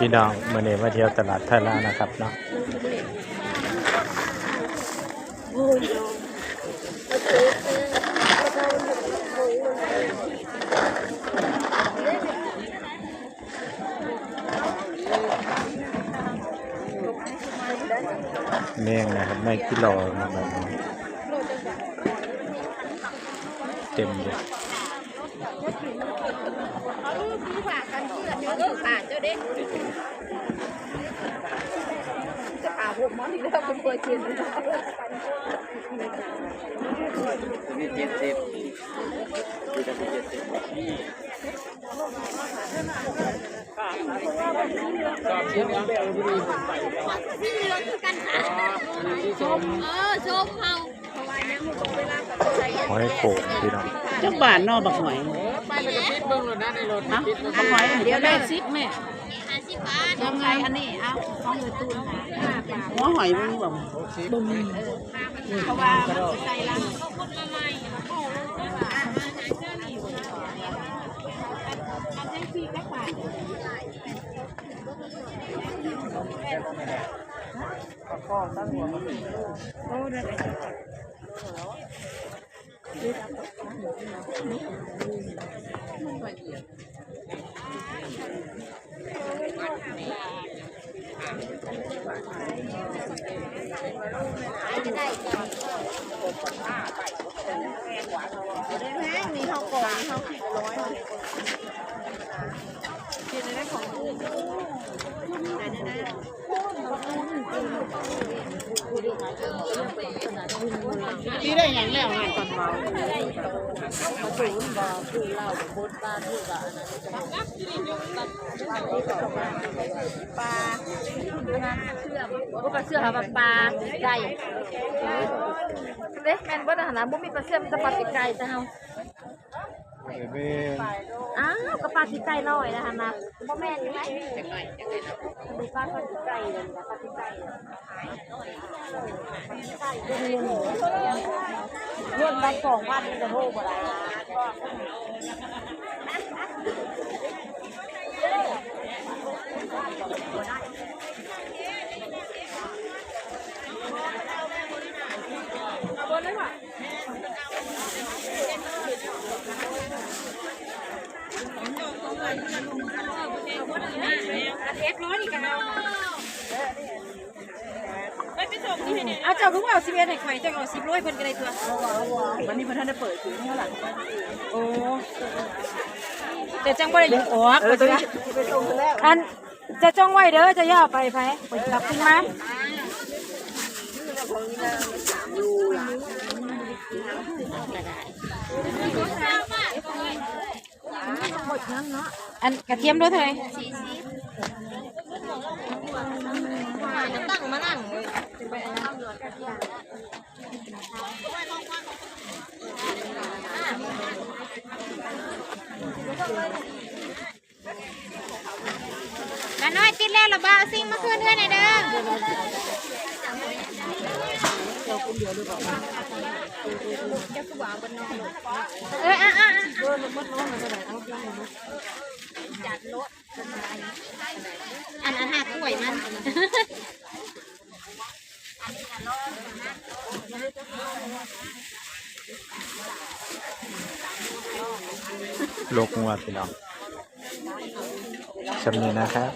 พี่น้องมื้อนี้มาเที่ยวตลาดไทยลาวนะครับเนาะเมี่ยงนะครับไม่กิโลนะครับเต็มเลยจะอาบผมมอนี่แล้วเป็นคนเชียนมี70มีแต่70ชอบชิ้นเดียวที่นี่ไปที่เหลือคือกันค่ะชมชมเฮาหอยโขงพี่น้องจักบาทนอบักหอยไปแล้วก็ปิดเบิ่งรถนะในรถปิดบักหอยเดี๋ยวได้10แม่50 บาททำไงอันนี้เอาของเงินตูนค่ะหัวหอยบ่มีบ่มีเพราะว่าใส่ละเขาคนมาใหม่ก็ตั้งหัวมันโอ้ได้มีเท่าก่อนเท่าขีด100กินได้ของอื่นที่ได้อย่างแล้วงานตอนเบามาสูนบ่คือเราบดปลาที่ว่าปลาเชื่อมปลาเชื่อมกับปลาไก่เด็กแมนบ่ได้หาบ่มีปลาเชื่อมแต่ปลาไก่แต่เฮาอ้าวกระปาที่ไก่น้อยนะคะนะบ่แม่นใช่ไหมจังหน่อยมีปลาที่ไก่เลยนะปลาที่ไก่เรื่องละ2,000จะโหบ่ได้บนเลยว่ะเอาเจ้าคือว่าเอา11ให้ข่อยเจ้าเอา10ร้อยเพิ่นก็ได้ตัววันนี้เพิ่นท่านได้เปิดคือเท่าไหร่โอ้แต่จังบ่ได้ยังออกอันจะจ้องไว้เด้อจะย่าไปไผไปกลับขึ้นมาอันกระเทียมด้วยเท่าไหร่จะตั้งมานั่งแล้วน้อยติดแล้วหรอบ้าซิ่งมาคืนด้วยหน่อยเด้ออันหักกล้วยมันโลกงัวพี่น้องจำนี้นะครับ